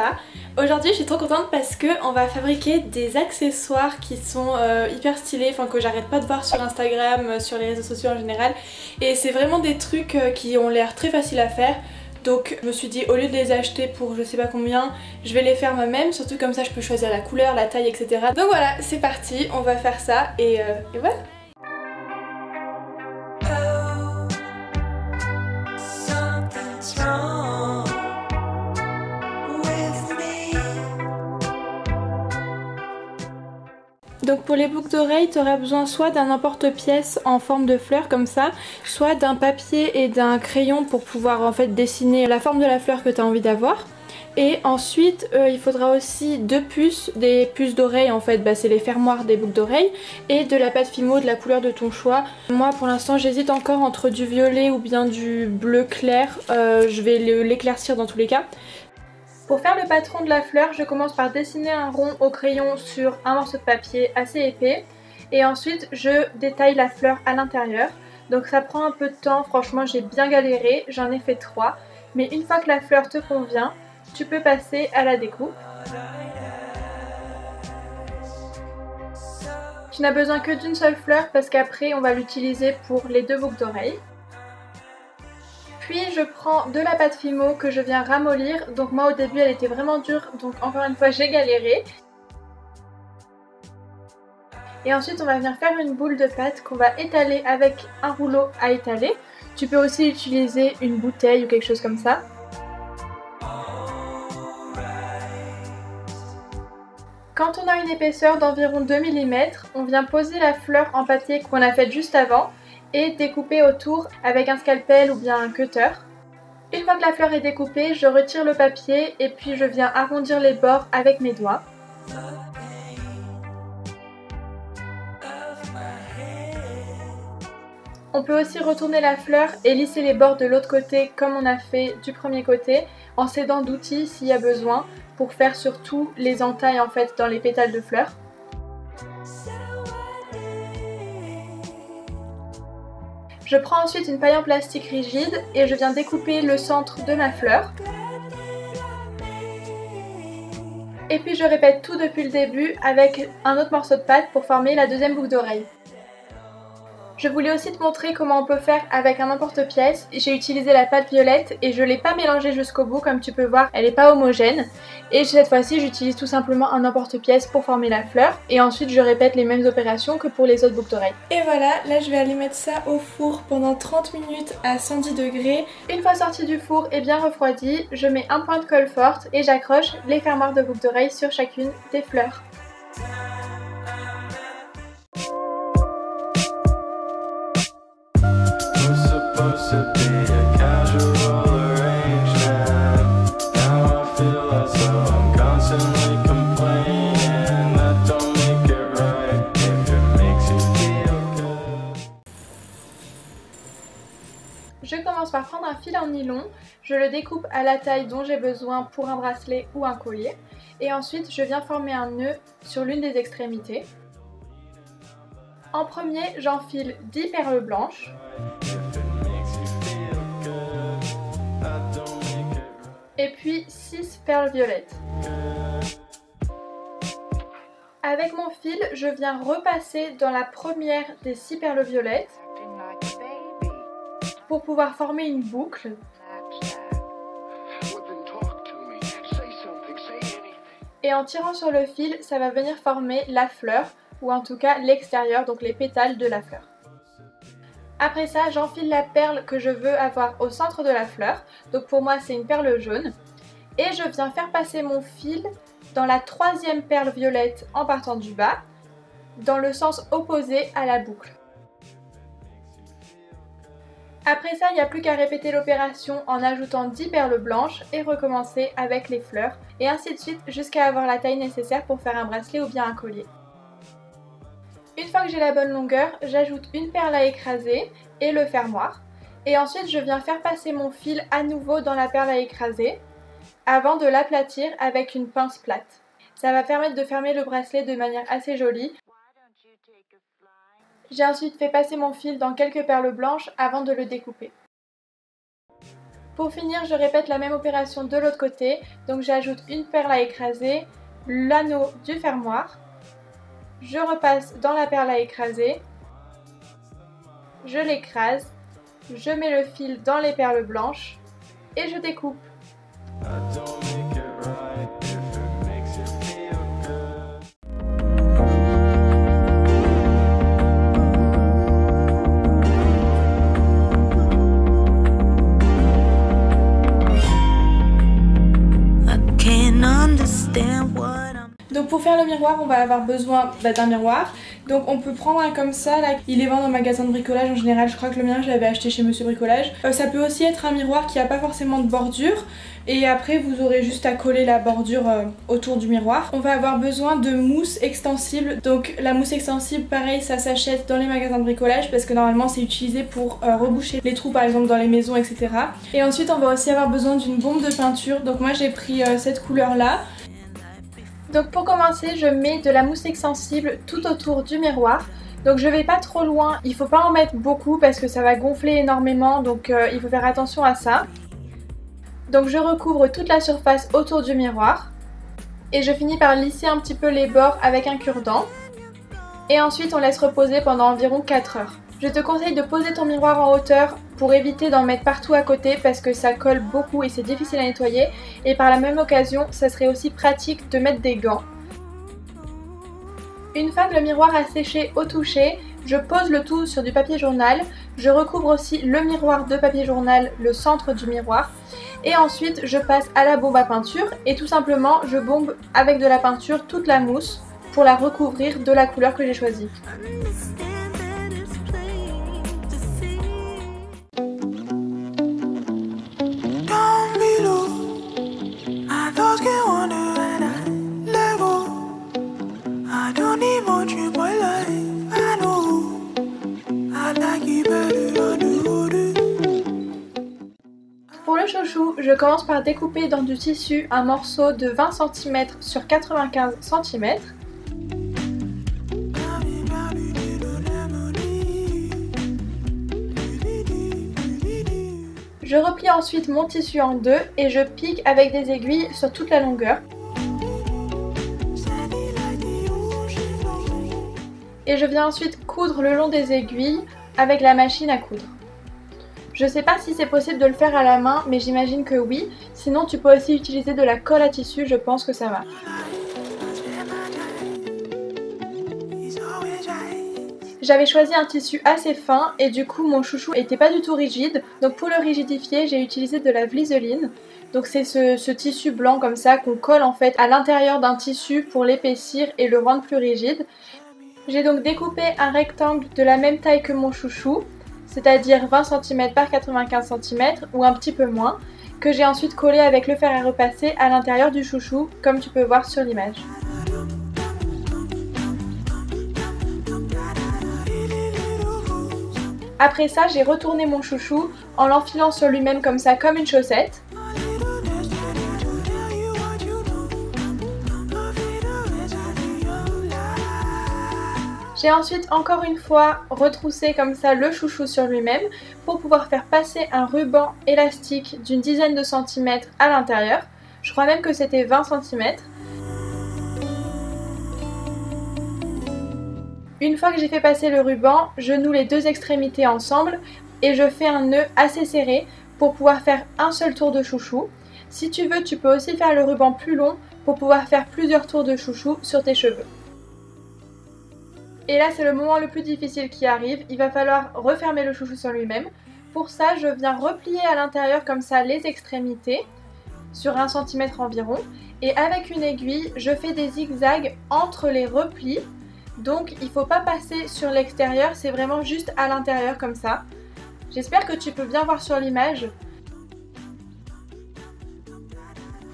Eva. Aujourd'hui je suis trop contente parce que on va fabriquer des accessoires qui sont hyper stylés, enfin que j'arrête pas de voir sur Instagram, sur les réseaux sociaux en général. Et c'est vraiment des trucs qui ont l'air très faciles à faire. Donc je me suis dit au lieu de les acheter pour je sais pas combien, je vais les faire moi-même, surtout comme ça je peux choisir la couleur, la taille, etc. Donc voilà, c'est parti, on va faire ça et voilà. Donc pour les boucles d'oreilles, tu auras besoin soit d'un emporte-pièce en forme de fleur comme ça, soit d'un papier et d'un crayon pour pouvoir en fait dessiner la forme de la fleur que tu as envie d'avoir. Et ensuite il faudra aussi deux puces, des puces d'oreilles en fait, c'est les fermoirs des boucles d'oreilles, et de la pâte Fimo de la couleur de ton choix. Moi pour l'instant j'hésite encore entre du violet ou bien du bleu clair, je vais l'éclaircir dans tous les cas. Pour faire le patron de la fleur, je commence par dessiner un rond au crayon sur un morceau de papier assez épais et ensuite je détaille la fleur à l'intérieur. Donc ça prend un peu de temps, franchement j'ai bien galéré, j'en ai fait 3. Mais une fois que la fleur te convient, tu peux passer à la découpe. Tu n'as besoin que d'une seule fleur parce qu'après on va l'utiliser pour les deux boucles d'oreilles. Puis je prends de la pâte Fimo que je viens ramollir, donc moi au début elle était vraiment dure, donc encore une fois j'ai galéré. Et ensuite on va venir faire une boule de pâte qu'on va étaler avec un rouleau à étaler. Tu peux aussi utiliser une bouteille ou quelque chose comme ça. Quand on a une épaisseur d'environ 2 mm, on vient poser la fleur en papier qu'on a faite juste avant et découper autour avec un scalpel ou bien un cutter. Une fois que la fleur est découpée, je retire le papier et puis je viens arrondir les bords avec mes doigts. On peut aussi retourner la fleur et lisser les bords de l'autre côté comme on a fait du premier côté en s'aidant d'outils s'il y a besoin pour faire surtout les entailles en fait dans les pétales de fleurs. Je prends ensuite une paille en plastique rigide et je viens découper le centre de ma fleur. Et puis je répète tout depuis le début avec un autre morceau de pâte pour former la deuxième boucle d'oreille. Je voulais aussi te montrer comment on peut faire avec un emporte-pièce. J'ai utilisé la pâte violette et je ne l'ai pas mélangée jusqu'au bout, comme tu peux voir, elle n'est pas homogène. Et cette fois-ci, j'utilise tout simplement un emporte-pièce pour former la fleur. Et ensuite, je répète les mêmes opérations que pour les autres boucles d'oreilles. Et voilà, là je vais aller mettre ça au four pendant 30 minutes à 110 degrés. Une fois sorti du four et bien refroidi, je mets un point de colle forte et j'accroche les fermoirs de boucles d'oreilles sur chacune des fleurs. Je commence par prendre un fil en nylon, je le découpe à la taille dont j'ai besoin pour un bracelet ou un collier et ensuite je viens former un nœud sur l'une des extrémités. En premier, j'enfile 10 perles blanches. Et puis 6 perles violettes. Avec mon fil, je viens repasser dans la première des 6 perles violettes pour pouvoir former une boucle. Et en tirant sur le fil, ça va venir former la fleur, ou en tout cas l'extérieur, donc les pétales de la fleur. Après ça, j'enfile la perle que je veux avoir au centre de la fleur, donc pour moi c'est une perle jaune. Et je viens faire passer mon fil dans la troisième perle violette en partant du bas, dans le sens opposé à la boucle. Après ça, il n'y a plus qu'à répéter l'opération en ajoutant 10 perles blanches et recommencer avec les fleurs, et ainsi de suite jusqu'à avoir la taille nécessaire pour faire un bracelet ou bien un collier. Une fois que j'ai la bonne longueur, j'ajoute une perle à écraser et le fermoir. Et ensuite, je viens faire passer mon fil à nouveau dans la perle à écraser avant de l'aplatir avec une pince plate. Ça va permettre de fermer le bracelet de manière assez jolie. J'ai ensuite fait passer mon fil dans quelques perles blanches avant de le découper. Pour finir, je répète la même opération de l'autre côté. Donc j'ajoute une perle à écraser, l'anneau du fermoir. Je repasse dans la perle à écraser. Je l'écrase. Je mets le fil dans les perles blanches et je découpe. Donc pour faire le miroir, on va avoir besoin d'un miroir. Donc on peut prendre un comme ça, là, il est vendu dans le magasin de bricolage en général, je crois que le mien je l'avais acheté chez Monsieur Bricolage. Ça peut aussi être un miroir qui n'a pas forcément de bordure et après vous aurez juste à coller la bordure autour du miroir. On va avoir besoin de mousse extensible, donc la mousse extensible pareil ça s'achète dans les magasins de bricolage parce que normalement c'est utilisé pour reboucher les trous par exemple dans les maisons etc. Et ensuite on va aussi avoir besoin d'une bombe de peinture, donc moi j'ai pris cette couleur là. Donc pour commencer, je mets de la mousse extensible tout autour du miroir. Donc je vais pas trop loin, il faut pas en mettre beaucoup parce que ça va gonfler énormément, donc il faut faire attention à ça. Donc je recouvre toute la surface autour du miroir et je finis par lisser un petit peu les bords avec un cure-dent. Et ensuite on laisse reposer pendant environ 4 heures. Je te conseille de poser ton miroir en hauteur pour éviter d'en mettre partout à côté parce que ça colle beaucoup et c'est difficile à nettoyer. Et par la même occasion, ça serait aussi pratique de mettre des gants. Une fois que le miroir a séché au toucher, je pose le tout sur du papier journal. Je recouvre aussi le miroir de papier journal, le centre du miroir. Et ensuite, je passe à la bombe à peinture et tout simplement, je bombe avec de la peinture toute la mousse pour la recouvrir de la couleur que j'ai choisie. Pour le chouchou, je commence par découper dans du tissu un morceau de 20 cm sur 95 cm. Je replie ensuite mon tissu en deux et je pique avec des aiguilles sur toute la longueur. Et je viens ensuite coudre le long des aiguilles avec la machine à coudre. Je sais pas si c'est possible de le faire à la main, mais j'imagine que oui. Sinon tu peux aussi utiliser de la colle à tissu, je pense que ça marche. J'avais choisi un tissu assez fin et du coup mon chouchou était pas du tout rigide. Donc pour le rigidifier, j'ai utilisé de la vliseline. Donc c'est ce tissu blanc comme ça qu'on colle en fait à l'intérieur d'un tissu pour l'épaissir et le rendre plus rigide. J'ai donc découpé un rectangle de la même taille que mon chouchou, c'est-à-dire 20 cm par 95 cm ou un petit peu moins, que j'ai ensuite collé avec le fer à repasser à l'intérieur du chouchou, comme tu peux voir sur l'image. Après ça, j'ai retourné mon chouchou en l'enfilant sur lui-même comme ça, comme une chaussette. J'ai ensuite encore une fois retroussé comme ça le chouchou sur lui-même pour pouvoir faire passer un ruban élastique d'une dizaine de centimètres à l'intérieur. Je crois même que c'était 20 cm. Une fois que j'ai fait passer le ruban, je noue les deux extrémités ensemble et je fais un nœud assez serré pour pouvoir faire un seul tour de chouchou. Si tu veux, tu peux aussi faire le ruban plus long pour pouvoir faire plusieurs tours de chouchou sur tes cheveux. Et là c'est le moment le plus difficile qui arrive, il va falloir refermer le chouchou sur lui-même. Pour ça je viens replier à l'intérieur comme ça les extrémités sur 1 cm environ. Et avec une aiguille je fais des zigzags entre les replis. Donc il ne faut pas passer sur l'extérieur, c'est vraiment juste à l'intérieur comme ça. J'espère que tu peux bien voir sur l'image.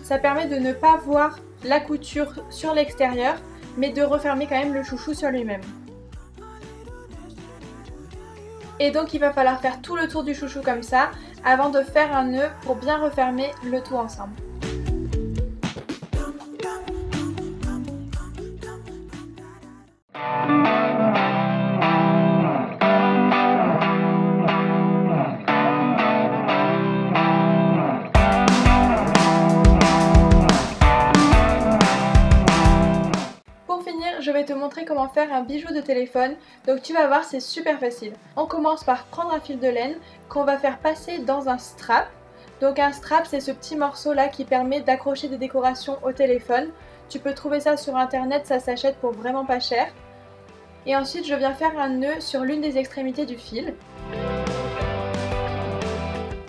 Ça permet de ne pas voir la couture sur l'extérieur, mais de refermer quand même le chouchou sur lui-même. Et donc il va falloir faire tout le tour du chouchou comme ça, avant de faire un nœud pour bien refermer le tout ensemble. vais te montrer comment faire un bijou de téléphone. Donc tu vas voir, c'est super facile. On commence par prendre un fil de laine qu'on va faire passer dans un strap. Donc un strap, c'est ce petit morceau là qui permet d'accrocher des décorations au téléphone. Tu peux trouver ça sur internet, ça s'achète pour vraiment pas cher. Et ensuite je viens faire un nœud sur l'une des extrémités du fil.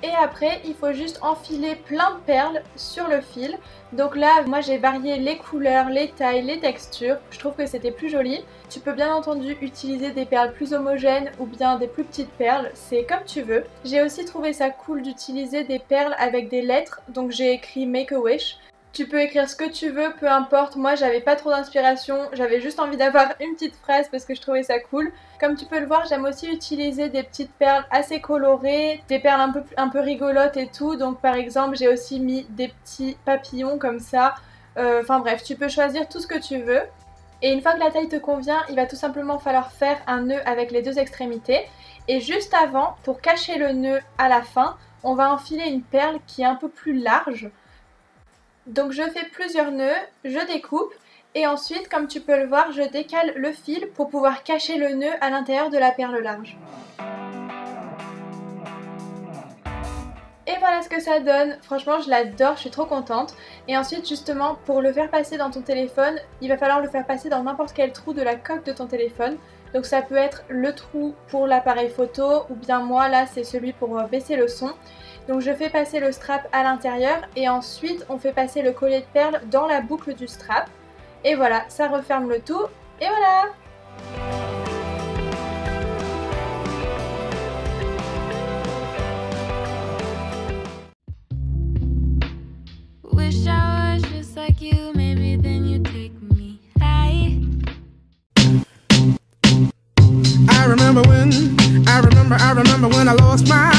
Et après il faut juste enfiler plein de perles sur le fil. Donc là moi j'ai varié les couleurs, les tailles, les textures. Je trouve que c'était plus joli. Tu peux bien entendu utiliser des perles plus homogènes ou bien des plus petites perles, c'est comme tu veux. J'ai aussi trouvé ça cool d'utiliser des perles avec des lettres, donc j'ai écrit Make a Wish. Tu peux écrire ce que tu veux, peu importe. Moi j'avais pas trop d'inspiration, j'avais juste envie d'avoir une petite phrase parce que je trouvais ça cool. Comme tu peux le voir, j'aime aussi utiliser des petites perles assez colorées, des perles un peu rigolotes et tout. Donc par exemple j'ai aussi mis des petits papillons comme ça. Enfin bref, tu peux choisir tout ce que tu veux. Et une fois que la taille te convient, il va tout simplement falloir faire un nœud avec les deux extrémités. Et juste avant, pour cacher le nœud à la fin, on va enfiler une perle qui est un peu plus large. Donc je fais plusieurs nœuds, je découpe et ensuite, comme tu peux le voir, je décale le fil pour pouvoir cacher le nœud à l'intérieur de la perle large. Et voilà ce que ça donne, franchement je l'adore, je suis trop contente. Et ensuite justement, pour le faire passer dans ton téléphone, il va falloir le faire passer dans n'importe quel trou de la coque de ton téléphone. Donc ça peut être le trou pour l'appareil photo ou bien moi là c'est celui pour baisser le son. Donc je fais passer le strap à l'intérieur et ensuite on fait passer le collier de perles dans la boucle du strap. Et voilà, ça referme le tout et voilà! Wish I was just like you, maybe then you take me high. I remember when I lost my